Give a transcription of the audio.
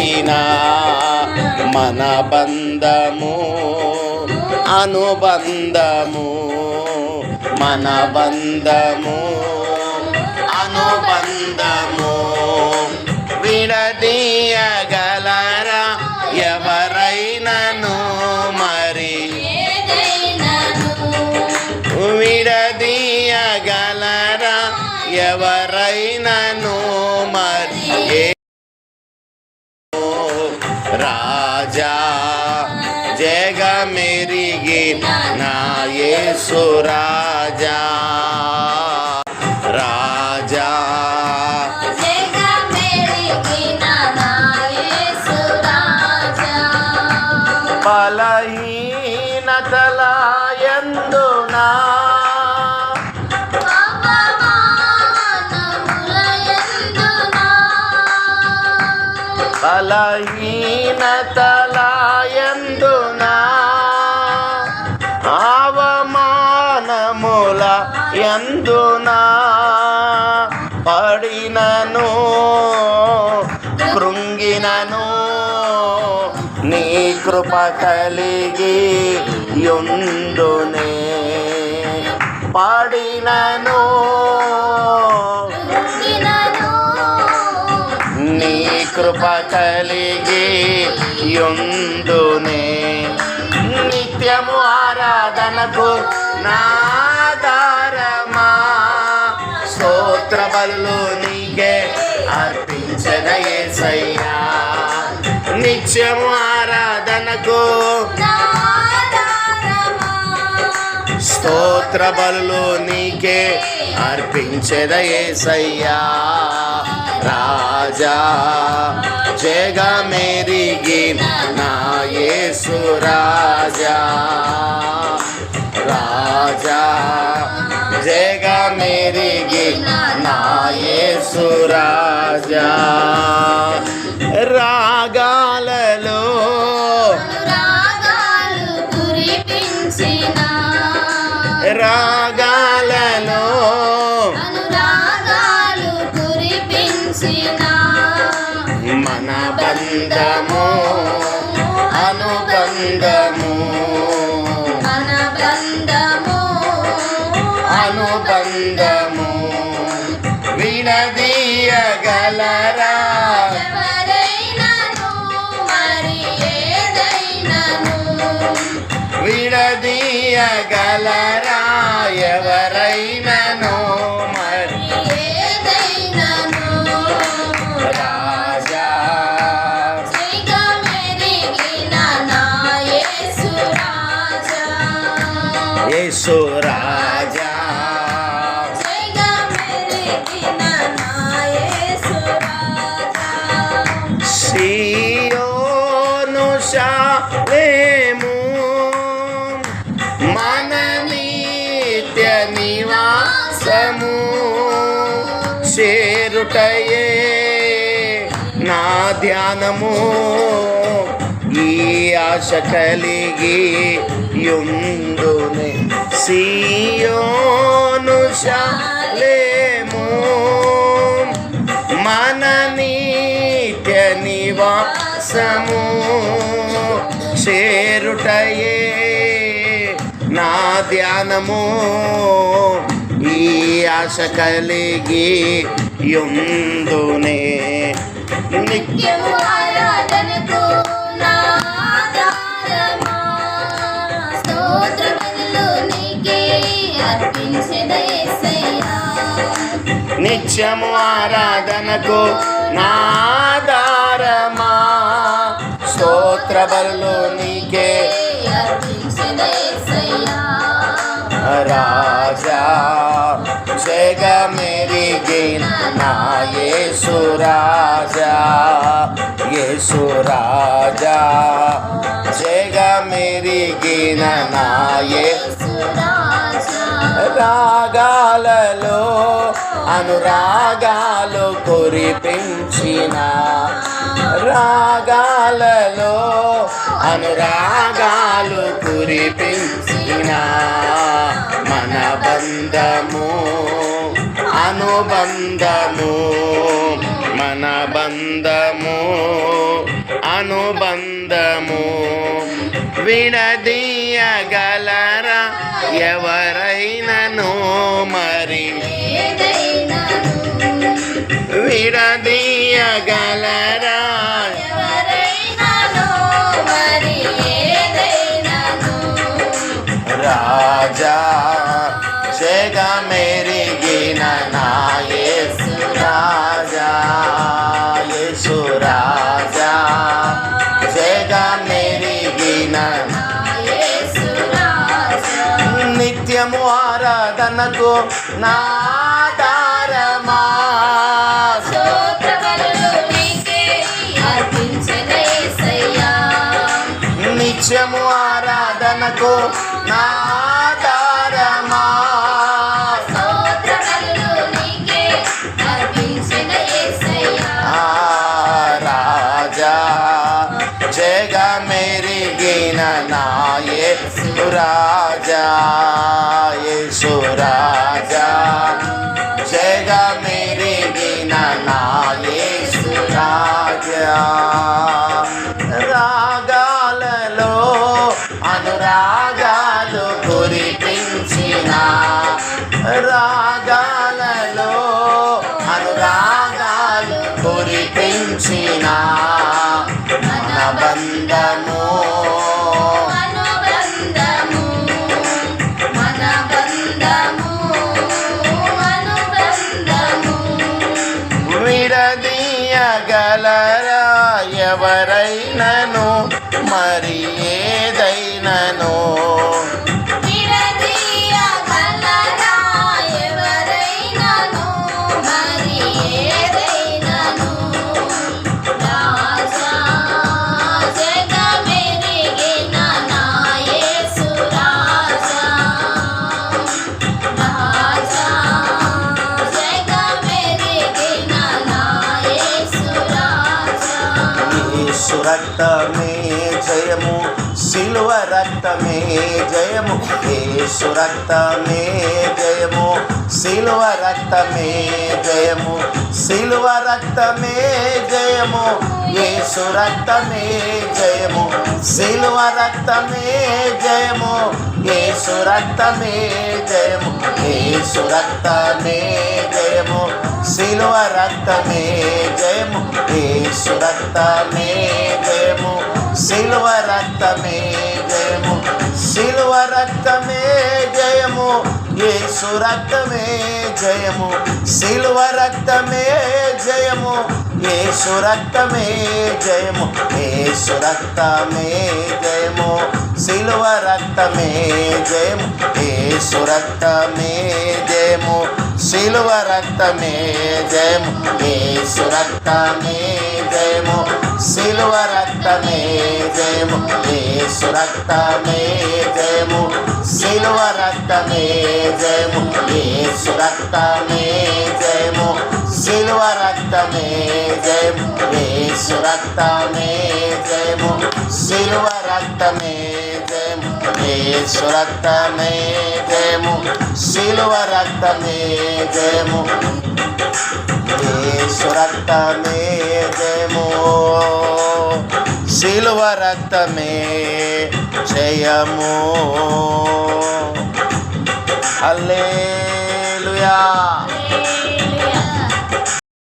పెంచిన మన బంధము అనుబంధము, మన బంధము అనుబంధము. విడదీయగలరా ఎవరైనను మరి, విడదీయగలరా ఎవరైనను మరి. రాజా జగమెరిగిన నా యేసు రాజా, రాజా బలహీనతల యందునా బలహీనతల యందునా అవమానముల యందునా పడినను కృంగినను నీ కృప కలిగి యుందునే. పడినను నీ కృప కలిగి యుందునే. నిత్యము ఆరాధనకు నాదారమా, స్తోత్ర బలులు నీకే అర్పించన యేసయ్యా. నిత్యము ఆరాధనకు స్తోత్ర బలులు నీకే అర్పించద యేసయ్యా. రాజా జగమెరిగిన నా యేసు రాజా, రాజా జగమెరిగిన నా యేసు రాజా. రాగాలలో రాగాలలో మన బంధము అనుబంధము, అనుబంధము. విడదీయగలరా విడదీయగలరా ఎవరైనను మరి. రాజా యేసు రాజా, సియోను షాలేము మన నిత్య నివాసము చేరుటయే నా ధ్యానము. ఈ ఆశ కలిగి యుందునే. సియోను షాలేము మన నిత్య నివాసము చేరుటయే నా ధ్యానము. ఈ ఆశ కలిగి యుందునే. నిత్యము ఆరాధనకు నాదారమా, స్తోత్ర బలులు నీకే అర్పించెద యేసయ్యా. నిత్యము ఆరాధనకు నాదారమా, స్తోత్ర బలులు నీకే అర్పించెద యేసయ్యా. రాజా జగమెరిగిన నా యేసు రాజా, యేసు రాజా జగమెరిగిన నా యేసు రాజా. రాగాలలో అనురాగాలు కురిపించిన, రాగాలలో అనురాగాలు కురిపించిన మన బంధము అనుబంధము, మన బంధము అనుబంధము విడదీయగలరా ఎవరైనను మరి ఏదైనాను విడదీయగలరా ఎవరైనాను మరి ఏదైనాను రాజా జగ మెరిగిన నా యేసు రాజా యేసు రాజా జగ మెరిగిన నా యేసు రాజా నిత్యము ఆరాధనకు నాదారమా స్తోత్ర బలులు నీకే అర్పించిన యేసయ్యా నిత్యము ఆరాధనకు నాదారమా స్తోత్ర బలులు నీకే అర్పించిన యేసయ్యా రాజా జగ మెరిగిన నా యేసు రాజా యేసు రాజా జగ మెరిగిన నా యేసు రాజా రాగాలలో అనురాగాలు కురిపించిన రాగాలలో అనురాగాలు కురిపించిన మన బంధము అనుబంధము మన బంధము అనుబంధము విడదీయగలరా ఎవరైనను మరి ఏదైనను విడదీయగలరా ఎవరైనాను మరి ఏదైనాను రాజా జగ మెరిగిన నా యేసు రాజా రాజా జగ మెరిగిన నా యేసు రాజా యేసు రక్తమే జయము సిలువ రక్తమే జయము యేసు రక్తమే జయము సిలువ రక్తమే జయము సిలువ రక్తమే జయము యేసు రక్తమే జయము సిలువ రక్తమే జయము యేసు రక్తమే జయము యేసు రక్తమే జయము సిలువ రక్తమే జయము యేసు రక్తమే జయము సిలువ రక్తమే జయము సిలువ రక్తమే జయము యేసు రక్తమే జయము సిలువ రక్తమే జయము యేసు రక్తమే జయము యేసు రక్తమే జయము సిలువ రక్తమే జయము యేసు రక్తమే జయము సిలువ రక్తమే జయము యేసు రక్తమే జయము సిలువ రక్తమే జయము యేసు రక్తమే జయము సిలువ రక్తమే జయము యేసు రక్తమే జయము సిలువ రక్తమే జయము యేసు రక్తమే జయము సిలువ రక్తమే జయము యేసు రక్తమే జయము సిలువ రక్తమే జయము యేసు రక్తమే జయము సిలువ రక్తమే జయము హల్లెలూయా. హల్లెలూయా